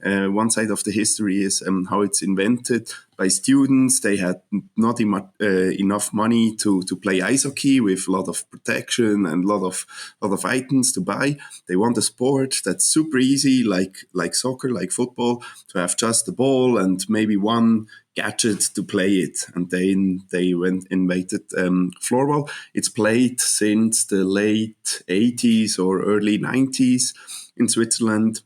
One side of the history is how it's invented by students. They had not enough money to play ice hockey with a lot of protection and a lot of items to buy. They want a sport that's super easy, like soccer, like football, to have just the ball and maybe one gadget to play it. And then they invented floorball. It's played since the late 80s or early 90s in Switzerland.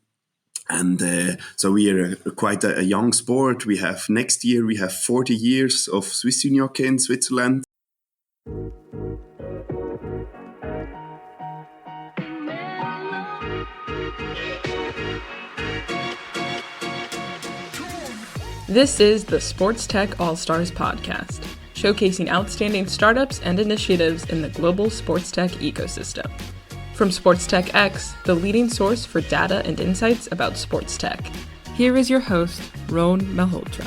And so we are quite a young sport. Next year we have 40 years of Swiss Unihockey in Switzerland. This is the SportsTech Allstars Podcast, showcasing outstanding startups and initiatives in the global sports tech ecosystem. From SportsTechX, the leading source for data and insights about sports tech. Here is your host, Rohn Malhotra.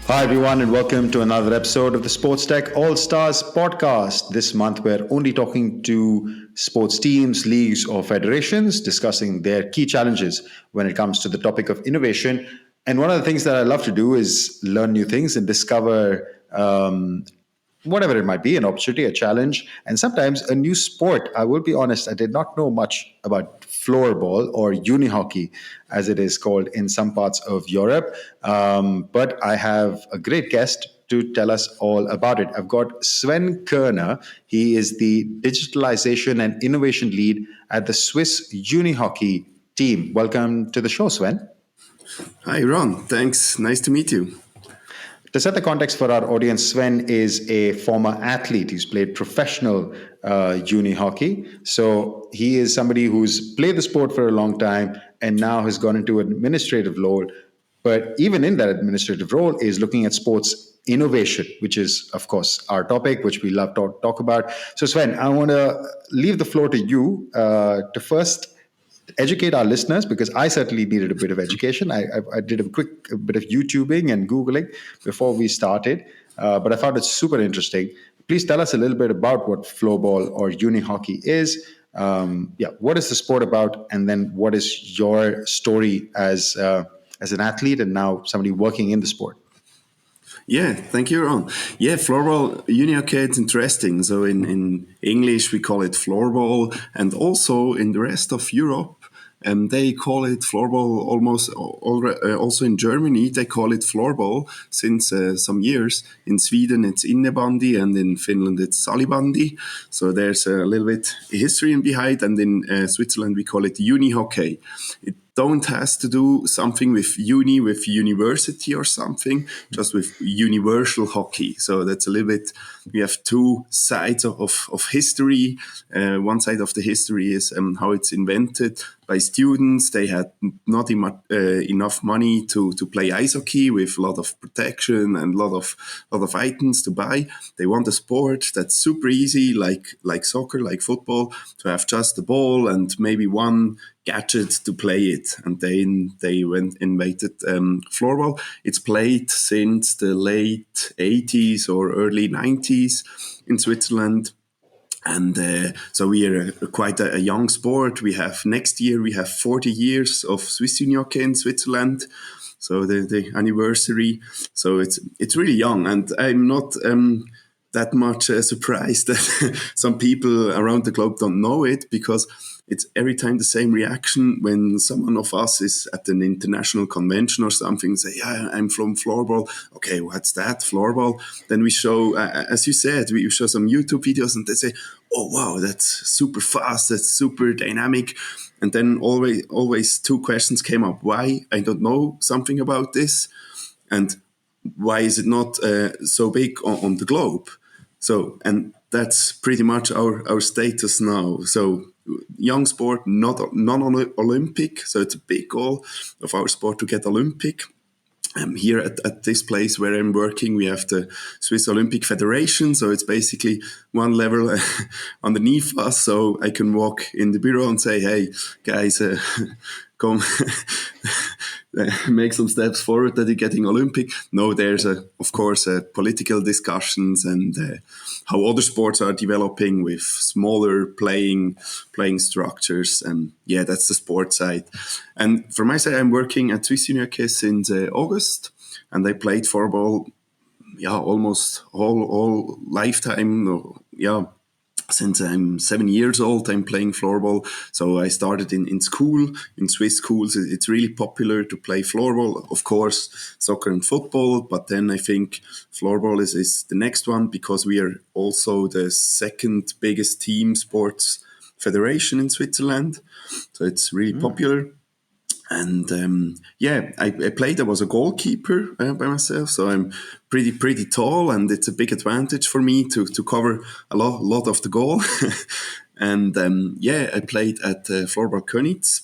Hi everyone, and welcome to another episode of the SportsTech Allstars Podcast. This month we're only talking to sports teams, leagues or federations, discussing their key challenges when it comes to the topic of innovation. And one of the things that I love to do is learn new things and discover whatever it might be, an opportunity, a challenge, and sometimes a new sport. I will be honest, I did not know much about floorball or unihockey, as it is called in some parts of Europe. But I have a great guest to tell us all about it. I've got Sven Körner. He is the Digitalization and Innovation Lead at the Swiss Unihockey team. Welcome to the show, Sven. Hi, Ron. Thanks. Nice to meet you. To set the context for our audience, Sven is a former athlete. He's played professional unihockey. So he is somebody who's played the sport for a long time and now has gone into an administrative role. But even in that administrative role is looking at sports innovation, which is, of course, our topic, which we love to talk about. So Sven, I want to leave the floor to you to first educate our listeners, because I certainly needed a bit of education. I did a quick bit of YouTubing and Googling before we started, but I found it super interesting. Please tell us a little bit about what floorball or unihockey is. What is the sport about? And then what is your story as an athlete and now somebody working in the sport? Yeah, thank you, Ron. Yeah, floorball unihockey, it's interesting. So in English, we call it floorball, and also in the rest of Europe, they call it floorball also in Germany, they call it floorball since some years. In Sweden, it's innebandy, and in Finland, it's salibandy. So there's a little bit history behind, and in Switzerland, we call it unihockey. It don't has to do something with university or something, just with universal hockey. So that's a little bit, we have two sides of history. One side of the history is how it's invented by students. They had not enough money to play ice hockey with a lot of protection and a lot of items to buy. They want a sport that's super easy, like soccer, like football, to have just the ball and maybe one gadget to play it. And then they invented floorball. It's played since the late 80s or early 90s in Switzerland. And so we are quite a young sport. Next year we have 40 years of Swiss Unihockey in Switzerland. So the anniversary. So it's really young, and I'm not that much surprised that some people around the globe don't know it, because it's every time the same reaction when someone of us is at an international convention or something, say, yeah, I'm from floorball. Okay, what's that, floorball? Then we show, as you said, we show some YouTube videos and they say, oh, wow, that's super fast, that's super dynamic. And then always two questions came up. Why? I don't know something about this. And why is it not so big on the globe? So, and that's pretty much our status now. So young sport, not non-Olympic. So it's a big goal of our sport to get Olympic. Here at this place where I'm working, we have the Swiss Olympic Federation. So it's basically one level underneath us. So I can walk in the bureau and say, hey, guys, go make some steps forward that you're getting Olympic. No, there's of course political discussions and how other sports are developing with smaller playing structures. And yeah, that's the sport side. And for my side, I'm working at Swiss Unihockey since August, and I played floorball, almost all lifetime. Since I'm 7 years old, I'm playing floorball. So I started in school, in Swiss schools. It's really popular to play floorball. Of course, soccer and football. But then I think floorball is the next one, because we are also the second biggest team sports federation in Switzerland. So it's really popular. And I played. I was a goalkeeper by myself, so I'm pretty tall, and it's a big advantage for me to cover a lot of the goal. And I played at Floorball Königs,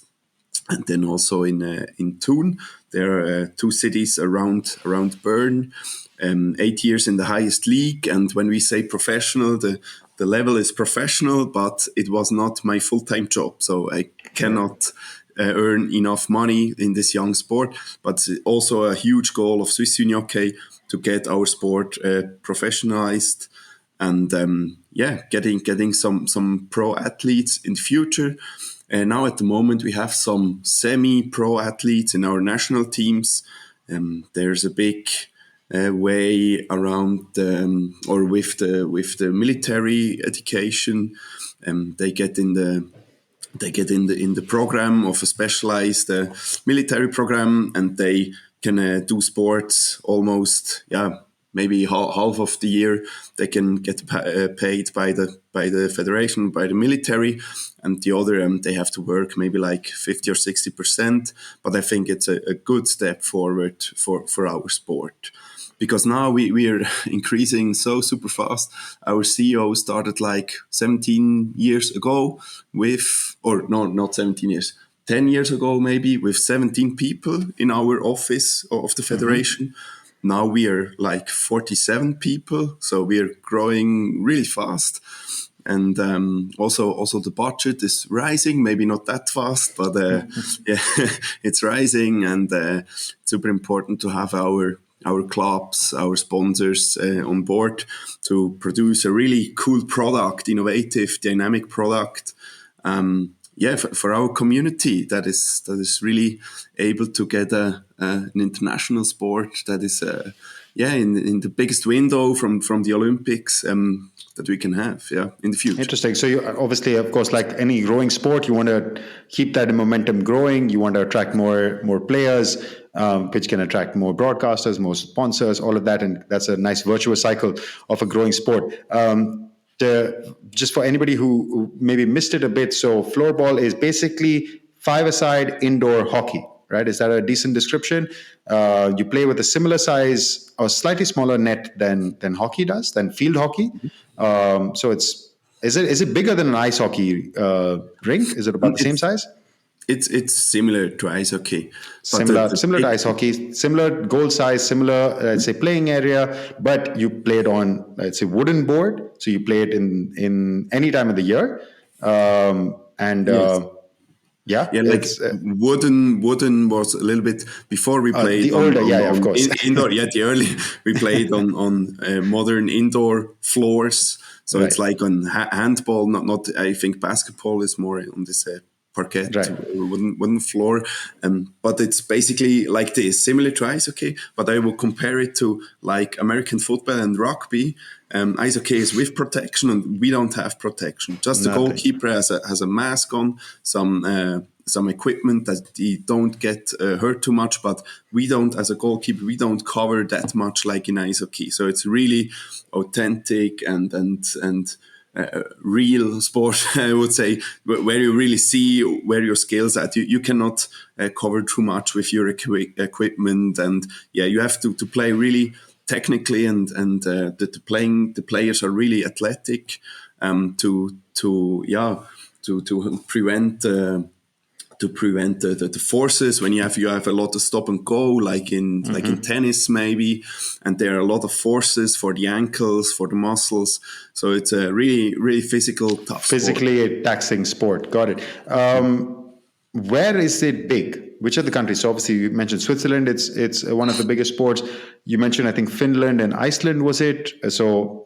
and then also in Thun. There are two cities around Bern. 8 years in the highest league, and when we say professional, the level is professional, but it was not my full-time job, so I cannot earn enough money in this young sport. But also a huge goal of Swiss Unihockey to get our sport professionalized, and getting some pro athletes in the future. Now at the moment we have some semi-pro athletes in our national teams. There's a big way around with the military education. They get in the program of a specialized military program, and they can do sports almost maybe half of the year. They can get paid by the federation, by the military, and the other they have to work maybe like 50 or 60%. But I think it's a good step forward for our sport. Because now we are increasing so super fast. Our CEO started like 17 years ago not 17 years, 10 years ago maybe, with 17 people in our office of the federation. Mm-hmm. Now we are like 47 people, so we are growing really fast. And also the budget is rising, maybe not that fast, but it's rising, and it's super important to have our clubs, our sponsors on board to produce a really cool product, innovative, dynamic product. For our community that is really able to get an international sport that is in the biggest window from the Olympics that we can have in the future. Interesting. So you obviously, of course, like any growing sport, you want to keep that momentum growing. You want to attract more players, which can attract more broadcasters, more sponsors, all of that, and that's a nice virtuous cycle of a growing sport. Just for anybody who maybe missed it a bit, so floorball is basically five-a-side indoor hockey, right? Is that a decent description? You play with a similar size or slightly smaller net than hockey does, than field hockey. So is it bigger than an ice hockey rink? Is it about the same size? It's similar to ice hockey. Similar to ice hockey, similar goal size, similar, let's say, playing area, but you play it on, let's say, wooden board. So you play it in any time of the year. Yes. Wooden was a little bit before we played the older, of course. Indoor. The early we played on modern indoor floors. So It's like on handball, not. I think basketball is more on this parquet, wooden floor, but it's basically like this, similar to ice hockey. But I will compare it to like American football and rugby. Ice hockey is with protection, and we don't have protection. Just the goalkeeper has a mask on, some equipment that he don't get hurt too much. But we don't, as a goalkeeper, we don't cover that much like in ice hockey. So it's really authentic and real sport, I would say, where you really see where your skills at. You cannot cover too much with your equipment, and you have to play really technically, and the players are really athletic to prevent the forces when you have a lot of stop and go, like in tennis maybe, and there are a lot of forces for the ankles, for the muscles. So it's a really physical, tough physically sport. A taxing sport. Got it. where is it big? Which are the countries? So obviously you mentioned Switzerland. It's one of the biggest sports. You mentioned I think Finland and Iceland was it. So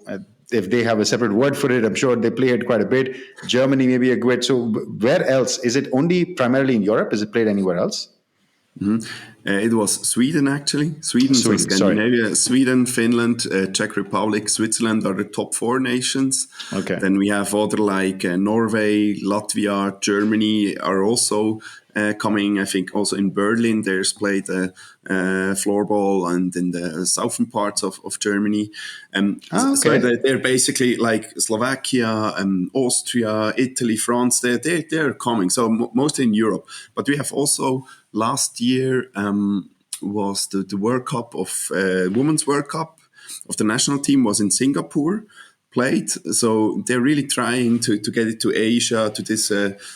if they have a separate word for it, I'm sure they play it quite a bit. Germany maybe a bit. So where else is it? Only primarily in Europe? Is it played anywhere else? It was Sweden, actually. Sweden, so Sweden. Sorry. Scandinavia, Sweden, Finland, Czech Republic, Switzerland are the top 4 nations. Okay. Then we have other like Norway, Latvia, Germany are also coming. I think also in Berlin, there's played floorball, and in the southern parts of Germany. Okay. So they're basically like Slovakia, Austria, Italy, France. They're coming. So mostly in Europe. But we have also last year was the World Cup of Women's World Cup of the national team was in Singapore played. So they're really trying to get it to Asia, to this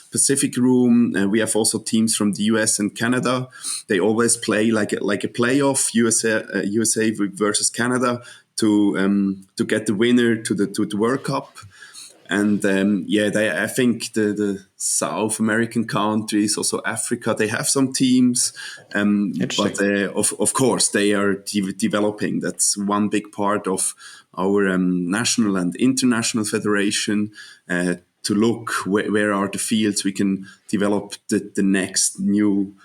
Pacific room. We have also teams from the US and Canada. They always play like a playoff, USA versus Canada to get the winner to the World Cup. And I think the South American countries, also Africa, they have some teams, but of course they are developing. That's one big part of our national and international federation to look where are the fields we can develop the next new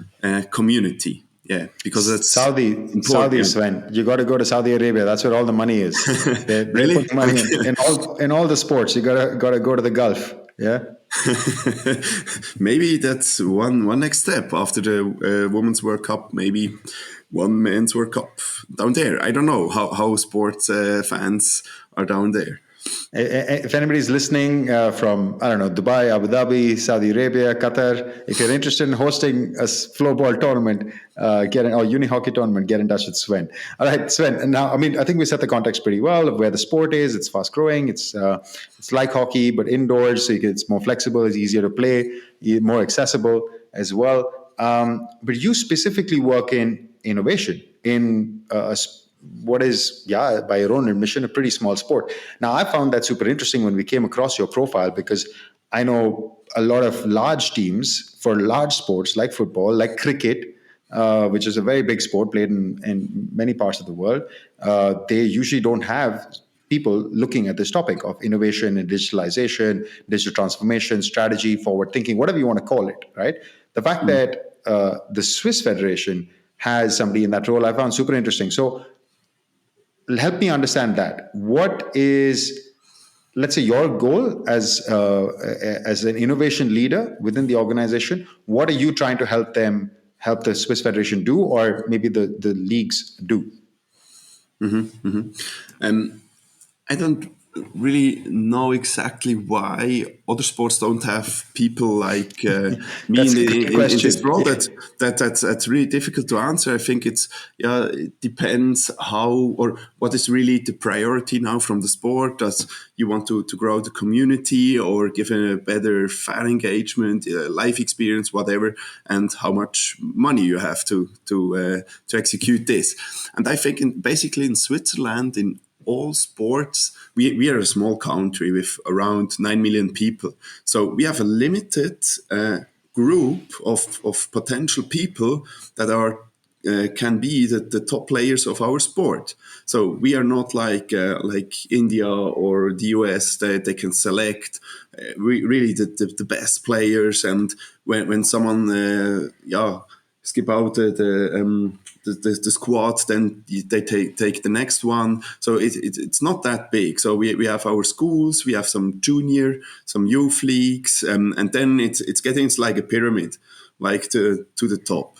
community. Yeah, because that's Saudi, Sven. You got to go to Saudi Arabia. That's where all the money is. They Really? put money in all the sports. You got to go to the Gulf. Yeah. Maybe that's one next step after the Women's World Cup. Maybe one Men's World Cup down there. I don't know how sports fans are down there. If anybody's listening from, I don't know, Dubai, Abu Dhabi, Saudi Arabia, Qatar, if you're interested in hosting a floorball tournament, or unihockey tournament, get in touch with Sven. All right, Sven. And now, I mean, I think we set the context pretty well of where the sport is. It's fast growing. It's like hockey, but indoors, so it's more flexible. It's easier to play, more accessible as well. But you specifically work in innovation in what is, by your own admission, a pretty small sport. Now, I found that super interesting when we came across your profile, because I know a lot of large teams for large sports like football, like cricket, which is a very big sport played in many parts of the world. They usually don't have people looking at this topic of innovation and digitalization, digital transformation, strategy, forward thinking, whatever you want to call it, right? The fact that the Swiss Federation has somebody in that role, I found super interesting. So help me understand that. What is, let's say, your goal as an innovation leader within the organization? What are you trying to help the Swiss Federation do, or maybe the leagues do? I don't really know exactly why other sports don't have people like me in this role. That's really difficult to answer. I think it depends how or what is really the priority now from the sport. Does you want to grow the community or give a better fan engagement, life experience, whatever, and how much money you have to execute this. And I think basically in Switzerland, in all sports, we are a small country with around 9 million people. So we have a limited group of potential people that are can be the top players of our sport. So we are not like India or the US that they can select really the best players. And when someone skip out the squad, then they take the next one. So it's not that big. So we have our schools, we have some junior, some youth leagues, and then it's getting like a pyramid, like to the top.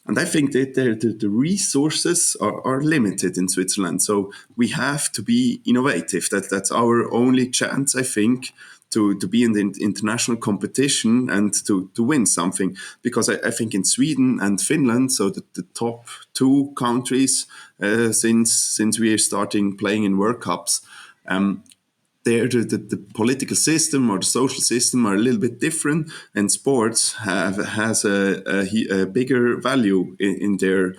And I think that the resources are limited in Switzerland. So we have to be innovative. That's our only chance, I think, to be in the international competition and to win something. Because I think in Sweden and Finland, so the top 2 countries since we are starting playing in World Cups, there the political system or the social system are a little bit different, and sports has a bigger value in their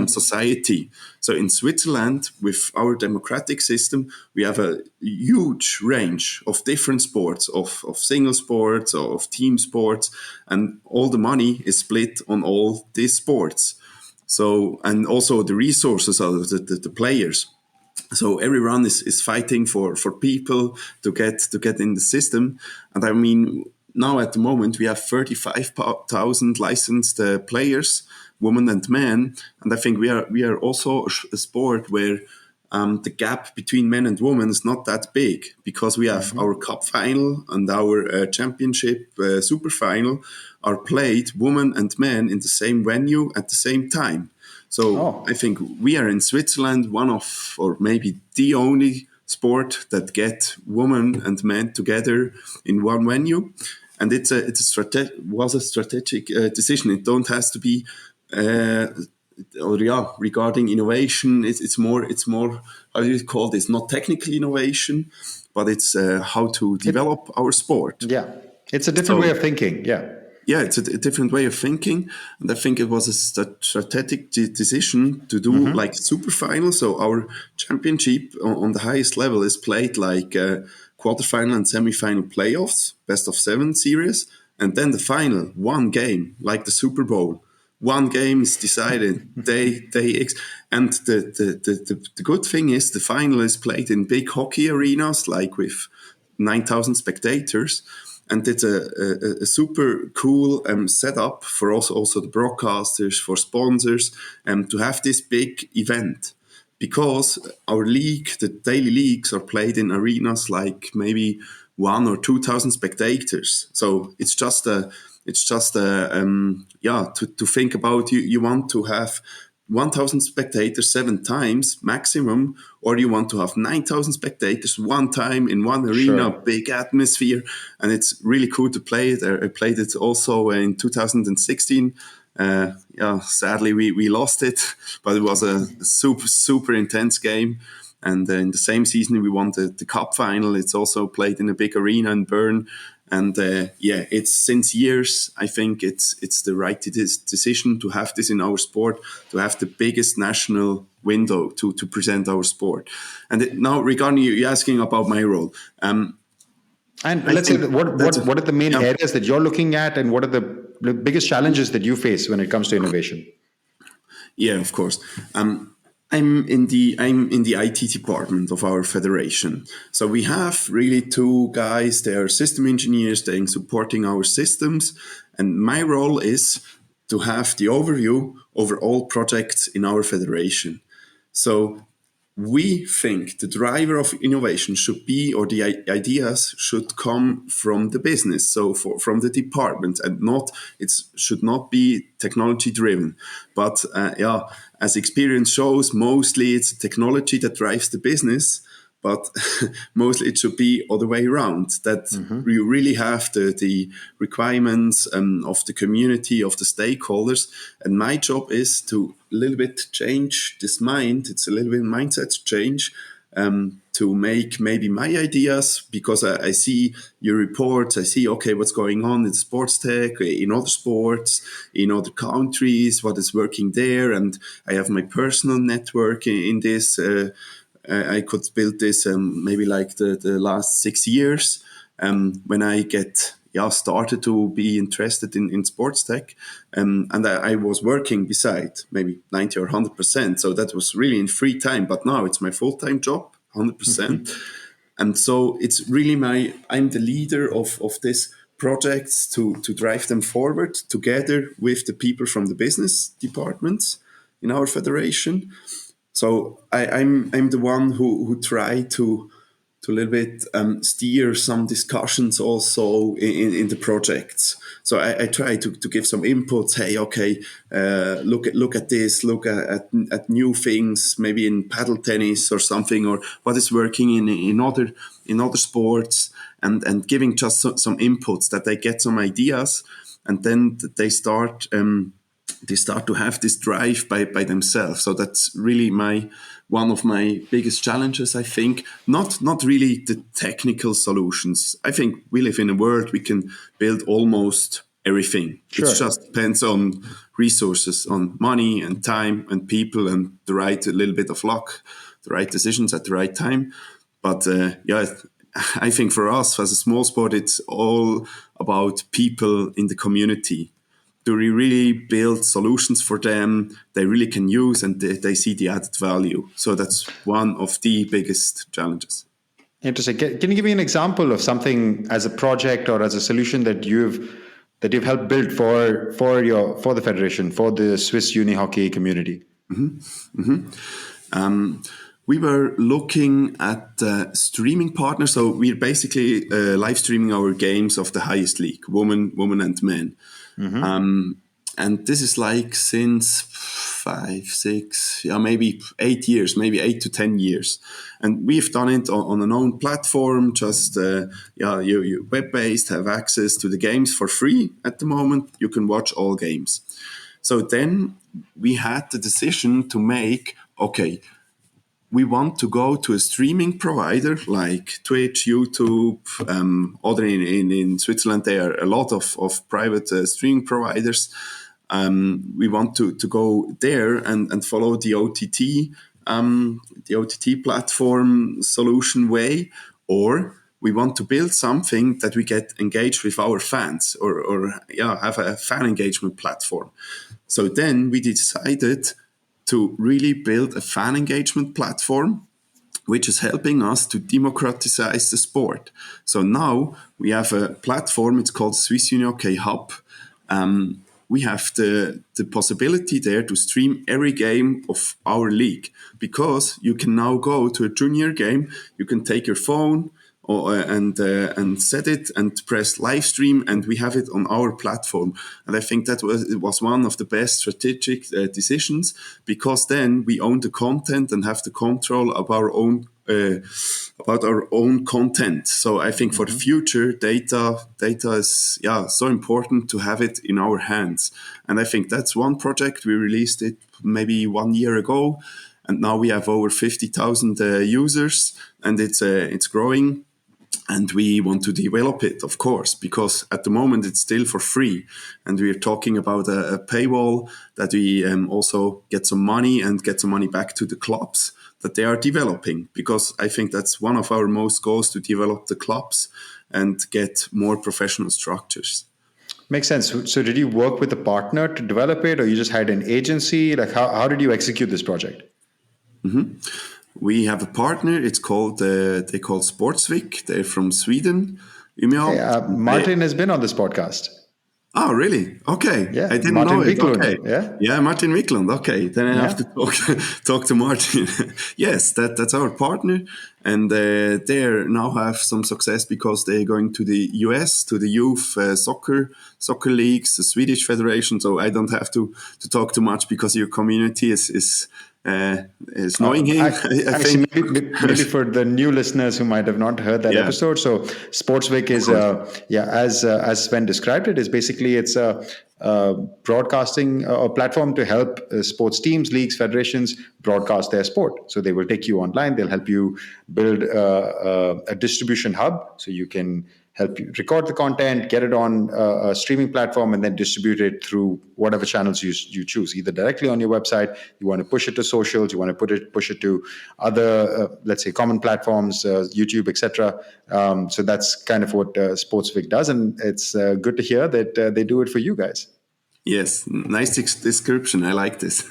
society. So in Switzerland, with our democratic system, we have a huge range of different sports, of single sports, of team sports, and all the money is split on all these sports. So, and also the resources of the players. So everyone is fighting for people to get in the system. And I mean, now at the moment we have 35,000 licensed players, women and men. And I think we are also a sport where the gap between men and women is not that big, because we have our cup final and our championship super final are played, women and men, in the same venue at the same time. So I think we are in Switzerland one of, or maybe the only sport that get women and men together in one venue, and was a strategic decision. It don't has to be, regarding innovation. It's more how do you call this? Not technical innovation, but it's how to develop our sport. Yeah, it's a different way of thinking. Yeah, it's a different way of thinking. And I think it was a strategic decision to do like super final. So our championship on the highest level is played like quarterfinal and semi-final playoffs, best of 7 series. And then the final, one game, like the Super Bowl. One game is decided. And the good thing is the final is played in big hockey arenas, like with 9,000 spectators. And it's a super cool setup for also the broadcasters, for sponsors, to have this big event. Because our league, the daily leagues, are played in arenas like maybe 1,000 or 2,000 spectators. So it's just to think about, you want to have 1,000 spectators 7 times maximum, or you want to have 9,000 spectators one time in one arena, big atmosphere, and it's really cool to play it. I played it also in 2016. Sadly we lost it, but it was a super intense game. And in the same season we won the cup final. It's also played in a big arena in Bern. And it's since years, I think it's the right decision to have this in our sport, to have the biggest national window to present our sport. And now, regarding you asking about my role, and let's say, what are the main areas that you're looking at, and what are the biggest challenges that you face when it comes to innovation? Yeah, of course. I'm in the IT department of our federation. So we have really 2 guys. They are system engineers. They're supporting our systems. And my role is to have the overview over all projects in our federation. So we think the driver of innovation should be, or the ideas should come from the business, so from the department, and it should not be technology driven. But as experience shows, mostly it's technology that drives the business. But mostly it should be other way around, that you really have the requirements of the community, of the stakeholders. And my job is to a little bit change this mind. It's a little bit mindset change, to make maybe my ideas, because I see your reports, I see, okay, what's going on in sports tech, in other sports, in other countries, what is working there. And I have my personal network in this. I could build this maybe like the last 6 years, when I get started to be interested in sports tech, and I was working beside maybe 90 or 100%. So that was really in free time, but now it's my full-time job, 100%. And so it's really I'm the leader of these projects to drive them forward together with the people from the business departments in our federation. So I'm the one who try to a little bit steer some discussions also in the projects. So I try to give some inputs. Hey, okay, look at this. Look at new things, maybe in paddle tennis or something, or what is working in other sports, and giving just some inputs, that they get some ideas, and then they start they start to have this drive by themselves. So that's really one of my biggest challenges, I think. Not really the technical solutions. I think we live in a world we can build almost everything. Sure. It just depends on resources, on money and time and people and a little bit of luck, the right decisions at the right time. But I think for us as a small sport, it's all about people in the community. Do we really build solutions for them they really can use and they see the added value? So that's one of the biggest challenges. Interesting. Can you give me an example of something as a project or as a solution that you've helped build for the federation, for the Swiss Unihockey community? We were looking at streaming partners. So we're basically live streaming our games of the highest league, women and men. And this is like since 5, 6, maybe 8 years, maybe 8 to 10 years. And we've done it on an own platform, just you web-based, have access to the games for free at the moment. You can watch all games. So then we had the decision to make, okay, we want to go to a streaming provider like Twitch, YouTube, other in Switzerland. There are a lot of private streaming providers. We want to go there and follow the OTT platform solution way, or we want to build something that we get engaged with our fans or have a fan engagement platform. So then we decided to really build a fan engagement platform, which is helping us to democratize the sport. So now we have a platform, it's called Swiss Unihockey Hub. We have the possibility there to stream every game of our league, because you can now go to a junior game, you can take your phone and set it and press live stream, and we have it on our platform. And I think that was one of the best strategic decisions, because then we own the content and have the control of our own about our own content. So I think for the future, data is so important to have it in our hands. And I think that's one project. We released it maybe 1 year ago, and now we have over 50,000 users, and it's growing. And we want to develop it, of course, because at the moment it's still for free. And we're talking about a paywall that we also get some money and get some money back to the clubs that they are developing. Because I think that's one of our most goals, to develop the clubs and get more professional structures. Makes sense. So did you work with a partner to develop it, or you just had an agency? Like how did you execute this project? We have a partner. It's called they call SportsTech. They're from Sweden. Martin has been on this podcast. Oh, really? Okay. Yeah, I didn't Martin know it. Wiklund. Okay. Yeah, Martin Wiklund. Okay, then I have to talk to Martin. Yes, that's our partner, and they now have some success because they're going to the US, to the youth soccer leagues, the Swedish federation. So I don't have to talk too much, because your community is knowing him. I think maybe for the new listeners who might have not heard that episode. So SportsTech is as Sven described it, is basically it's a broadcasting a platform to help sports teams, leagues, federations broadcast their sport. So they will take you online. They'll help you build a distribution hub, so you can help you record the content, get it on a streaming platform, and then distribute it through whatever channels you choose, either directly on your website, you want to push it to socials, you want to push it to other, let's say, common platforms, YouTube, etc. So that's kind of what SportsTech does, and it's good to hear that they do it for you guys. Yes, nice description. I like this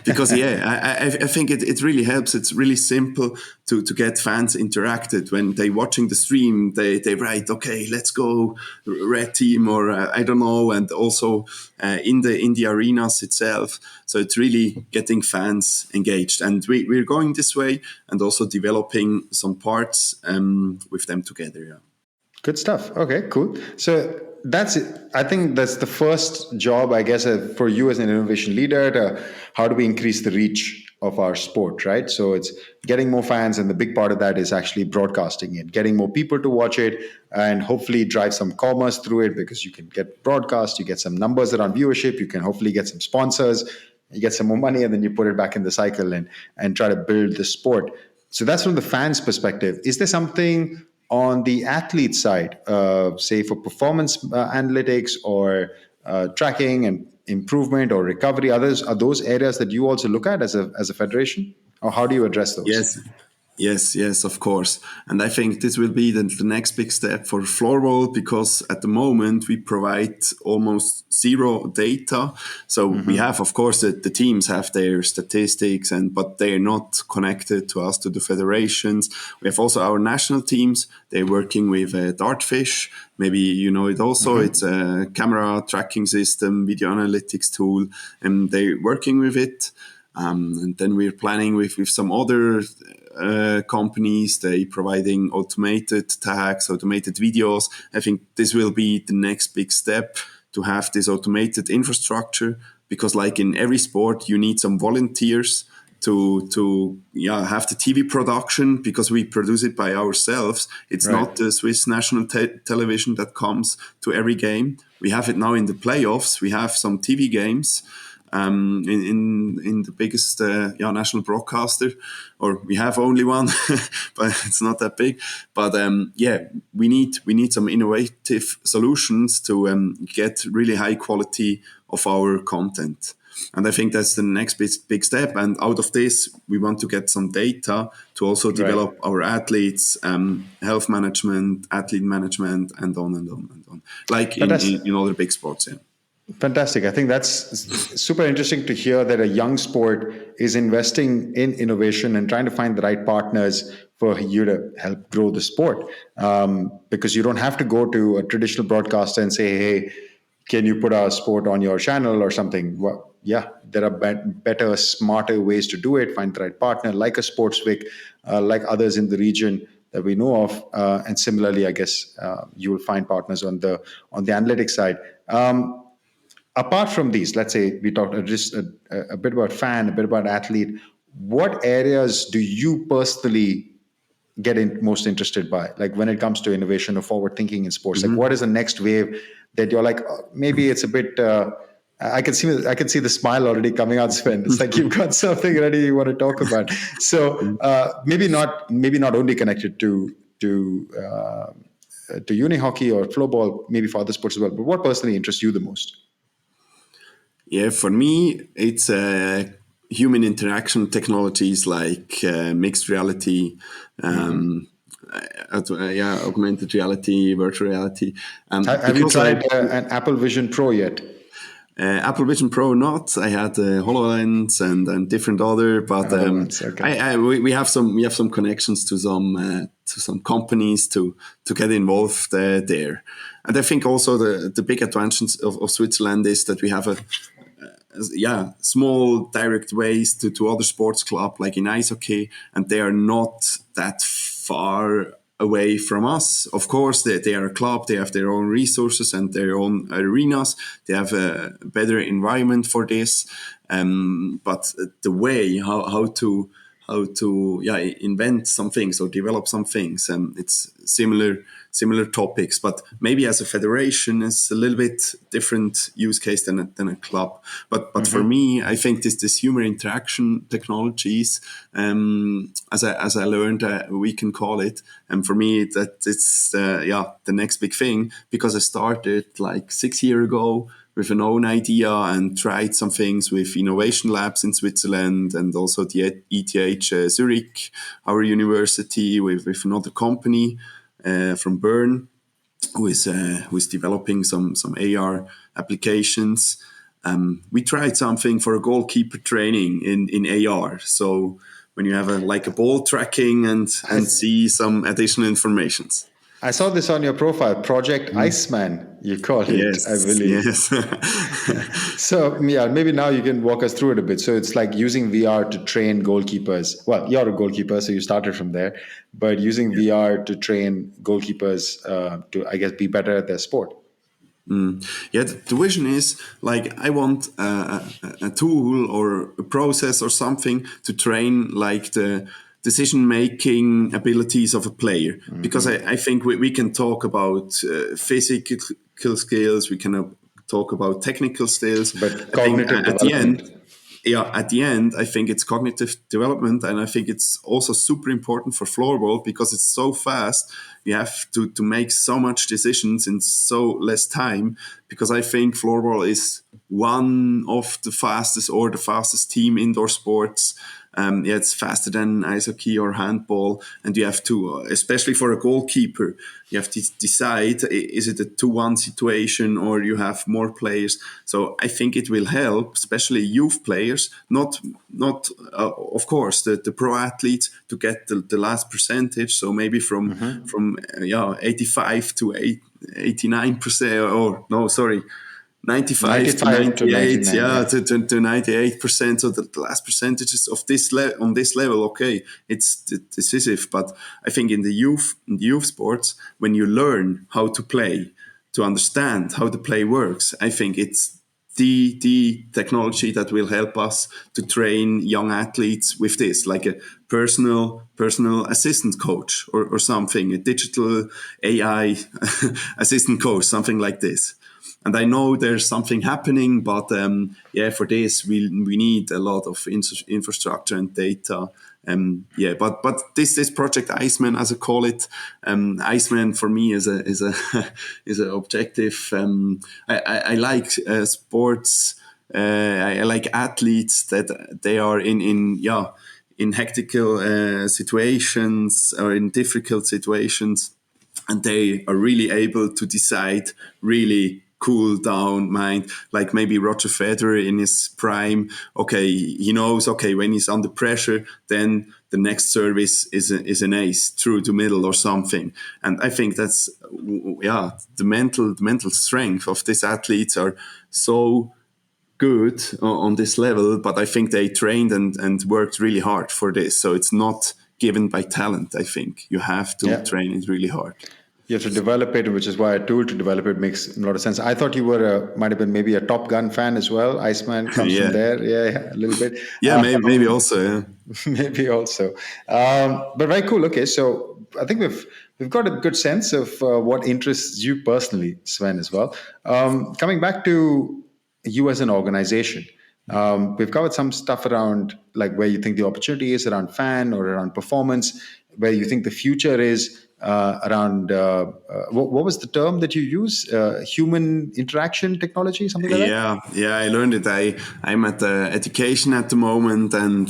because I think it really helps. It's really simple to get fans interacted when they watching the stream. They write, okay, let's go red team, or I don't know, and also in the arenas itself. So it's really getting fans engaged, and we're going this way, and also developing some parts with them together. Yeah. Good stuff. Okay, cool. So that's it. I think that's the first job, I guess, for you as an innovation leader. How do we increase the reach of our sport, right? So it's getting more fans, and the big part of that is actually broadcasting it, getting more people to watch it, and hopefully drive some commerce through it, because you can get broadcast, you get some numbers around viewership, you can hopefully get some sponsors, you get some more money, and then you put it back in the cycle and try to build the sport. So that's from the fans' perspective. Is there something on the athlete side, say for performance analytics or tracking and improvement or recovery? Others are those areas that you also look at as a federation, or how do you address those? Yes, yes, of course. And I think this will be the next big step for Floorball, because at the moment we provide almost zero data. So we have, of course, the teams have their statistics, but they're not connected to us, to the federations. We have also our national teams. They're working with Dartfish. Maybe you know it also. It's a camera tracking system, video analytics tool, and they're working with it. And then we're planning with some other companies. They providing automated tags, automated videos. I think this will be the next big step, to have this automated infrastructure, because like in every sport, you need some volunteers to have the TV production, because we produce it by ourselves. It's not the Swiss national television that comes to every game. We have it now in the playoffs. We have some TV games in the biggest national broadcaster, or we have only one, but it's not that big. But we need some innovative solutions to get really high quality of our content. And I think that's the next big step. And out of this, we want to get some data to also develop our athletes, health management, athlete management, and on and on and on, like in other big sports. Yeah. Fantastic. I think that's super interesting to hear that a young sport is investing in innovation and trying to find the right partners for you to help grow the sport. Because you don't have to go to a traditional broadcaster and say, hey, can you put our sport on your channel or something? Well, yeah, there are better, smarter ways to do it. Find the right partner, like a SportsWIC, like others in the region that we know of. And similarly, I guess you will find partners on the analytics side. Apart from these, let's say we talked just a bit about fan, a bit about athlete. What areas do you personally get most interested by? Like when it comes to innovation or forward thinking in sports, like what is the next wave that you're like, maybe it's a bit. I can see the smile already coming out, Sven. It's like you've got something ready you want to talk about. So maybe not only connected to unihockey or floorball, maybe for other sports as well. But what personally interests you the most? Yeah, for me, it's human interaction technologies like mixed reality, augmented reality, virtual reality. Have you tried an Apple Vision Pro yet? Apple Vision Pro, not. I had HoloLens and different other, but we have some connections to some companies to get involved there. And I think also the big advantage of Switzerland is that we have small direct ways to other sports club, like in ice hockey, and they are not that far away from us. Of course, they are a club, they have their own resources and their own arenas, they have a better environment for this, but the way how to invent some things or develop some things, it's similar topics, but maybe as a federation it's a little bit different use case than a club. But for me, I think this human interaction technologies, as I learned, we can call it, and for me that it's the next big thing, because I started like 6 years ago with an own idea and tried some things with innovation labs in Switzerland, and also the ETH Zurich, our university, with another company from Bern, who is developing some AR applications. We tried something for a goalkeeper training in AR. So when you have a ball tracking and see some additional informations. I saw this on your profile, Project Iceman, you call it, I believe. Yes. So, maybe now you can walk us through it a bit. So it's like using VR to train goalkeepers. Well, you're a goalkeeper, so you started from there. But using VR to train goalkeepers to, I guess, be better at their sport. Yeah, the vision is like I want a tool or a process or something to train like the decision making abilities of a player. Because I think we can talk about physical skills, we can talk about technical skills. But I think cognitive at the development. end, yeah, at the end, I think it's cognitive development, and I think it's also super important for floorball because it's so fast. You have to make so much decisions in so less time. Because I think floorball is one of the fastest or the fastest team indoor sports. Yeah, it's faster than ice hockey or handball, and you have to, especially for a goalkeeper, you have to decide: is it a 2-1 situation or you have more players? So I think it will help, especially youth players, not of course the pro athletes to get the last percentage. So maybe from 85 to 89%, or no, sorry, 95 to 95 to 98, 99, yeah, yeah. to 98%. So the last percentages of this on this level, okay, it's decisive. But I think in the youth sports, when you learn how to play, to understand how the play works, I think it's the technology that will help us to train young athletes with this, like a personal assistant coach or something, a digital AI assistant coach, something like this. And I know there's something happening, but yeah, for this we need a lot of infrastructure and data. Yeah, but this project Iceman, as I call it, Iceman for me is a is an objective. I like sports. I like athletes that they are in hectical situations or in difficult situations, and they are really able to decide really cool down mind, like maybe Roger Federer in his prime. Okay, he knows, okay, when he's under pressure, then the next service is an ace through the middle or something. And I think that's, yeah, the mental strength of these athletes are so good on this level, but I think they trained and worked really hard for this. So it's not given by talent. I think you have to Yeah. train it really hard. You have to develop it, which is why a tool to develop it makes a lot of sense. I thought you were might have been maybe a Top Gun fan as well. Iceman comes from Yeah, there, yeah, a little bit. yeah, maybe also. Yeah. Maybe also, but very cool. Okay, so I think we've got a good sense of what interests you personally, Sven, as well. Coming back to you as an organization, we've covered some stuff around like where you think the opportunity is around fan or around performance, where you think the future is around what was the term that you use? Human interaction technology, something like that. Yeah, I learned it. I'm at education at the moment, and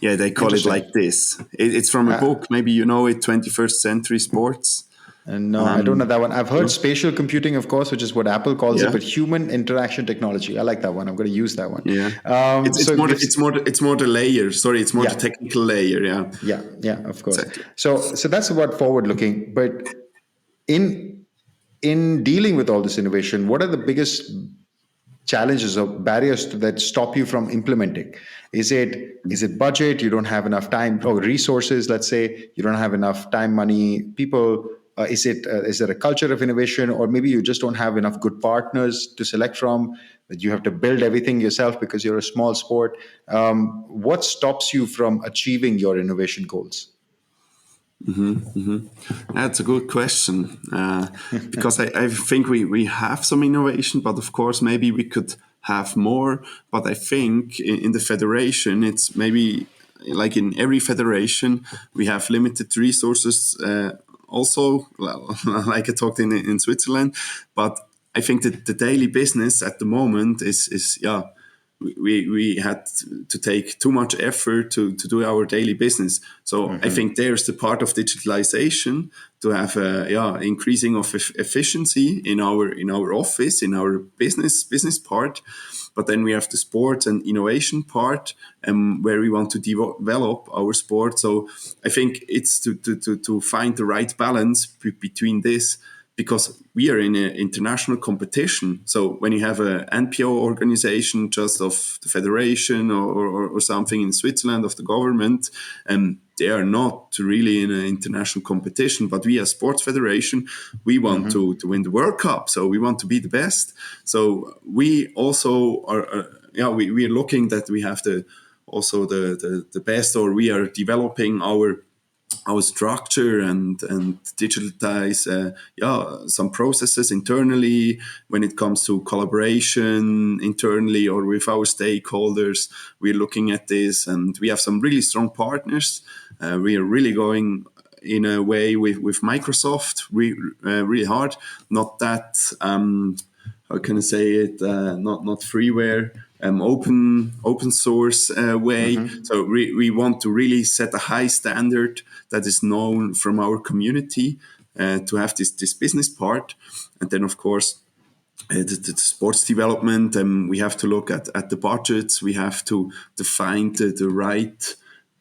yeah, they call it Interesting. like this. It's from a book. Maybe you know it, 21st Century Sports. And no, I don't know that one. I've heard No? spatial computing, of course, which is what Apple calls it, Yeah, but human interaction technology. I like that one. I'm going to use that one. yeah. So It's more the layer. Sorry, it's more the yeah, technical layer. Yeah, yeah, of course. exactly. So that's what forward looking. But in dealing with all this innovation, what are the biggest challenges or barriers that stop you from implementing? Is it budget? You don't have enough time or resources? Let's say you don't have enough time, money, people. Is there a culture of innovation, or maybe you just don't have enough good partners to select from? That you have to build everything yourself because you're a small sport. What stops you from achieving your innovation goals? That's a good question, because I think we have some innovation, but of course maybe we could have more. But I think in the federation, it's maybe like in every federation, we have limited resources. Also, like I talked in Switzerland, but I think that the daily business at the moment is yeah, we had to take too much effort to do our daily business. So I think there's the part of digitalization to have a increasing of efficiency in our office, in our business part. But then we have the sport and innovation part, where we want to develop our sport. So I think it's to find the right balance between this. because we are in an international competition. So when you have an NPO organization just of the federation or something in Switzerland of the government, they are not really in an international competition. But we as sports federation, we want to win the World Cup. So we want to be the best. So we also are, we are looking that we have the best, or we are developing our structure and digitalize some processes internally when it comes to collaboration internally or with our stakeholders. We're looking at this, and we have some really strong partners. We are really going in a way with Microsoft really hard. Not that how can I say it? Not freeware. Open source way. So we want to really set a high standard that is known from our community to have this business part. And then, of course, the sports development, we have to look at the budgets. We have to find the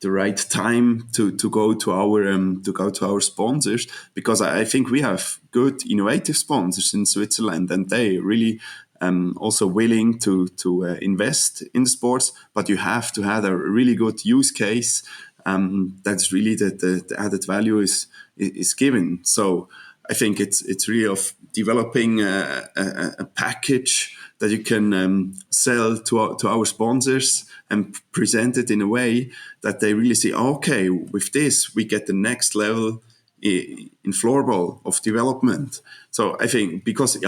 right time to go to our sponsors, because I think we have good innovative sponsors in Switzerland, and they really also willing to invest in sports. But you have to have a really good use case. That's really the added value is given. So I think it's really of developing a package that you can sell to our sponsors and present it in a way that they really say, okay, with this we get the next level in floorball of development. So I think, because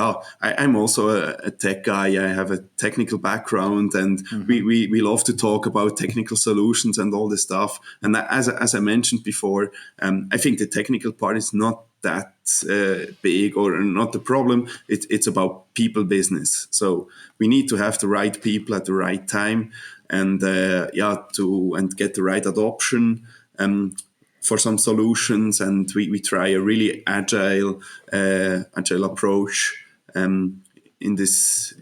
I'm also a tech guy, I have a technical background, and we love to talk about technical solutions and all this stuff. And as I mentioned before, I think the technical part is not that big or not the problem. It's about people business. So we need to have the right people at the right time, and get the right adoption for some solutions. And we try a really agile approach in this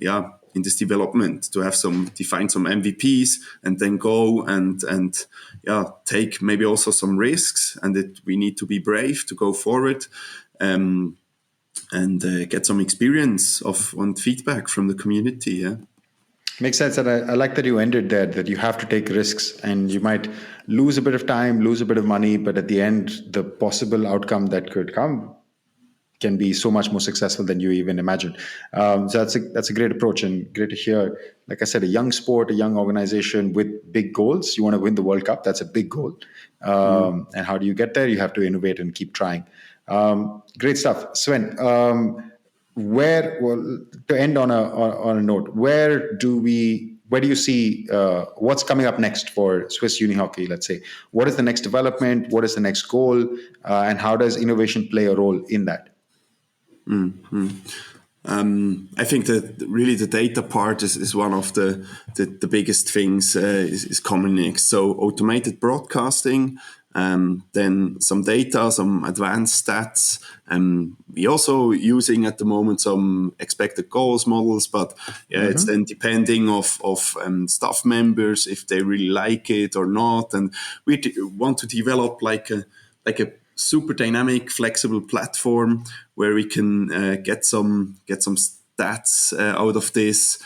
development, to have define some MVPs and then go and take maybe also some risks, and we need to be brave to go forward and get some experience on feedback from the community. Yeah. Makes sense. And I like that you ended there, that you have to take risks, and you might lose a bit of time, lose a bit of money, but at the end, the possible outcome that could come can be so much more successful than you even imagine. So that's a great approach, and great to hear. Like I said, a young sport, a young organization with big goals. You want to win the World Cup. That's a big goal. And how do you get there? You have to innovate and keep trying. Great stuff. Sven, to end on a note, where do you see what's coming up next for Swiss Unihockey? Let's say, what is the next development? What is the next goal? And how does innovation play a role in that? I think that really the data part is one of the biggest things is coming next. So automated broadcasting, then some data, some advanced stats. We also using at the moment some expected goals models, but it's then depending of staff members if they really like it or not. And we want to develop like a super dynamic, flexible platform where we can get some stats out of this.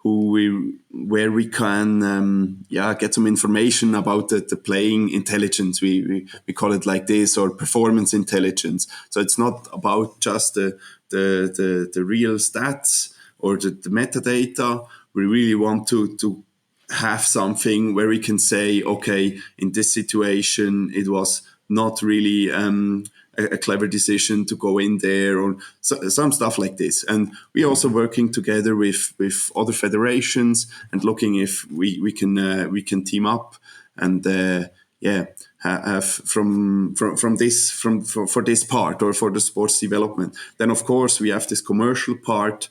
Where we can get some information about the playing intelligence, we call it like this, or performance intelligence. So it's not about just the real stats or the metadata. We really want to have something where we can say, okay, in this situation it was not really a clever decision to go in there, or some stuff like this. And we're also working together with other federations and looking if we can team up and have for this part, or for the sports development. Then of course we have this commercial part.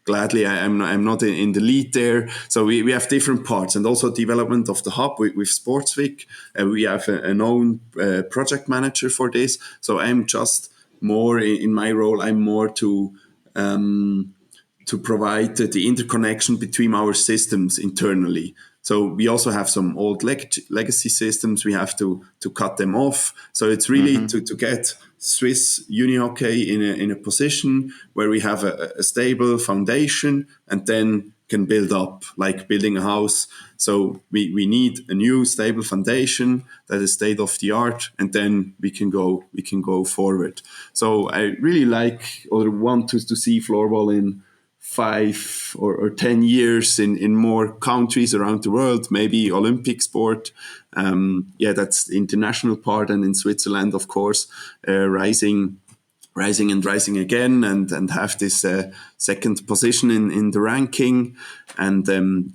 Gladly, I'm not in the lead there. So we have different parts, and also development of the hub with SportsVic. We have an own project manager for this. So I'm just more in my role. I'm more to provide the interconnection between our systems internally. So we also have some old legacy systems. We have to cut them off. So it's really to get Swiss Unihockey in a position where we have a stable foundation and then can build up, like building a house. So we need a new stable foundation that is state of the art, and then we can go forward. So I really like or want to see floorball in 5 or 10 years in more countries around the world, maybe Olympic sport. That's the international part, and in Switzerland, of course, rising and rising again, and have this second position in the ranking. And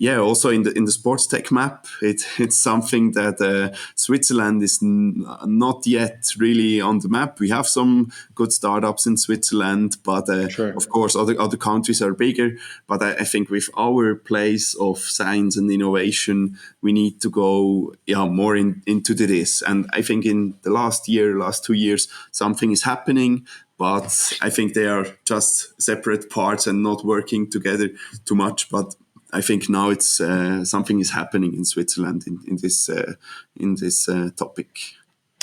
also in the sports tech map, it's something that Switzerland is not yet really on the map. We have some good startups in Switzerland, but of course other countries are bigger. But I think with our place of science and innovation, we need to go more into this. And I think in the last 2 years, something is happening. But I think they are just separate parts and not working together too much. But I think now it's something is happening in Switzerland in this topic.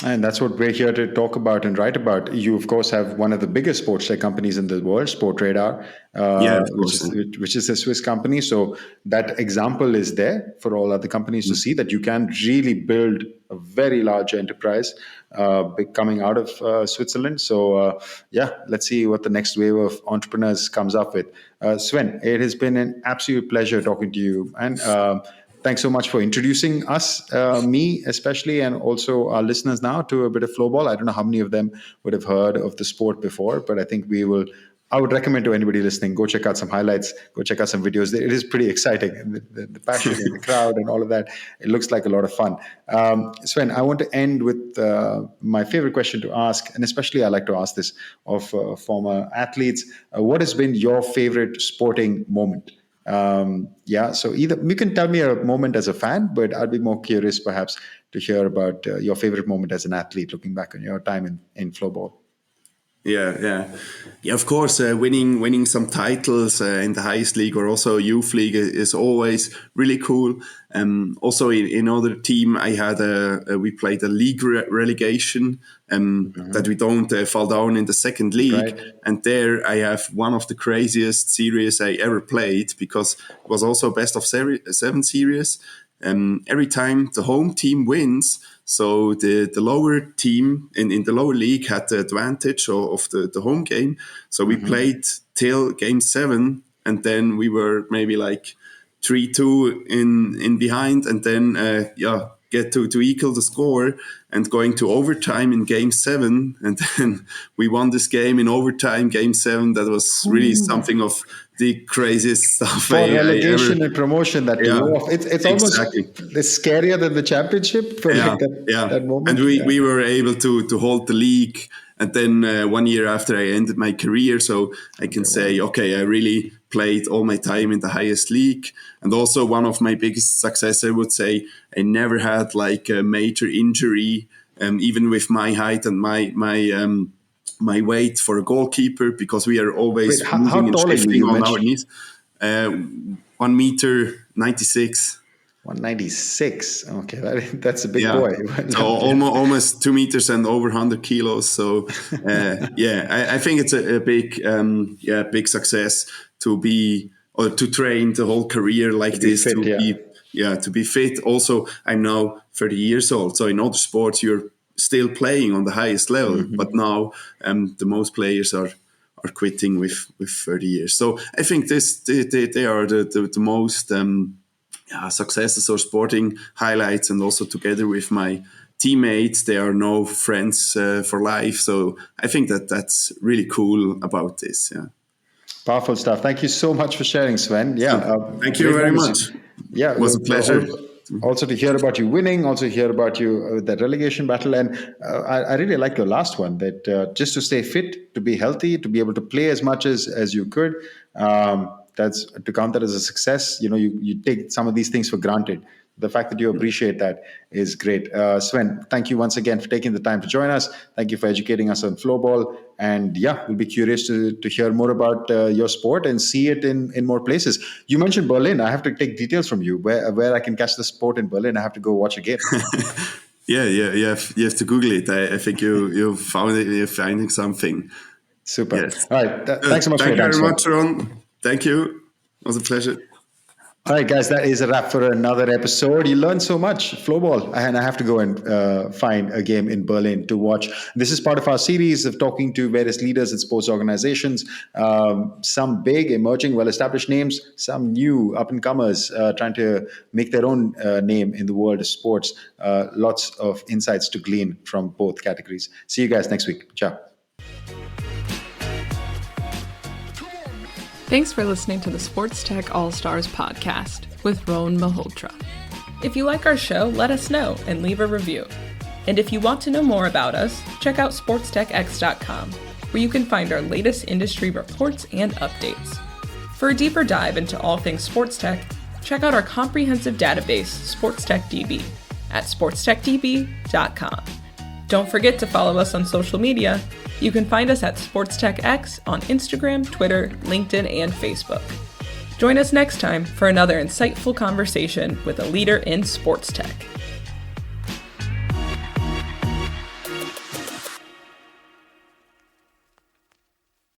And that's what we're here to talk about and write about. You, of course, have one of the biggest sports tech companies in the world, Sportradar, which is a Swiss company. So that example is there for all other companies to see that you can really build a very large enterprise coming out of Switzerland. So, let's see what the next wave of entrepreneurs comes up with. Sven, it has been an absolute pleasure talking to you. And thanks so much for introducing us, me especially, and also our listeners now to a bit of floorball. I don't know how many of them would have heard of the sport before, but I think I would recommend to anybody listening, go check out some highlights, go check out some videos. It is pretty exciting. The passion and the crowd and all of that, it looks like a lot of fun. Sven, I want to end with my favorite question to ask, and especially I like to ask this of former athletes. What has been your favorite sporting moment? So either you can tell me a moment as a fan, but I'd be more curious perhaps to hear about your favorite moment as an athlete, looking back on your time in floorball. Yeah. Of course, winning some titles in the highest league or also youth league is always really cool. Also, in other team, I had we played a league relegation that we don't fall down in the second league. Right. And there I have one of the craziest series I ever played, because it was also best of 7 series. Every time the home team wins, so the lower team in the lower league had the advantage of the home game. So we played till game 7, and then we were maybe like 3-2 in behind, and then get to equal the score and going to overtime in game 7, and then we won this game in overtime, game 7. That was really something of the craziest stuff for relegation and promotion that it's almost scarier than the championship for that moment. And we were able to hold the league, and then 1 year after I ended my career, so I can say I really played all my time in the highest league. And also one of my biggest success, I would say, I never had like a major injury, even with my height and my weight for a goalkeeper, because we are always moving and shifting on our knees. 1.96 m. 196. Okay, that's a big boy. So almost 2 meters and over 100 kilos. So I think it's a big success to be or to train the whole career like this, to be fit. Also, I'm now 30 years old. So in other sports, you're still playing on the highest level, but now the most players are quitting with 30 years. So I think they are the most successes or sporting highlights, and also together with my teammates, they are now friends for life. So I think that's really cool about this. Yeah. Powerful stuff. Thank you so much for sharing, Sven. Thank you very much. Yeah, it was a pleasure. Also to hear about you winning, also hear about you that relegation battle. And I really like your last one, that just to stay fit, to be healthy, to be able to play as much as you could, that's to count that as a success. You take some of these things for granted. the fact that you appreciate that is great. Sven, thank you once again for taking the time to join us. Thank you for educating us on floorball. And yeah, we'll be curious to hear more about your sport and see it in more places. You mentioned Berlin. I have to take details from you where I can catch the sport in Berlin. I have to go watch a game. Yeah, you have to Google it. I think you found it. You're finding something. Super. Yes. All right. Thanks so much for your time. Thank you very much, Rohn. Thank you. It was a pleasure. All right, guys, that is a wrap for another episode. You learned so much, floorball, and I have to go and find a game in Berlin to watch. This is part of our series of talking to various leaders in sports organizations, some big, emerging, well-established names, some new up-and-comers trying to make their own name in the world of sports. Lots of insights to glean from both categories. See you guys next week. Ciao. Thanks for listening to the SportsTech Allstars Podcast with Rohn Malhotra. If you like our show, let us know and leave a review. And if you want to know more about us, check out SportsTechX.com, where you can find our latest industry reports and updates. For a deeper dive into all things sports tech, check out our comprehensive database, SportsTechDB, at SportsTechDB.com. Don't forget to follow us on social media. You can find us at SportsTechX on Instagram, Twitter, LinkedIn, and Facebook. Join us next time for another insightful conversation with a leader in sports tech.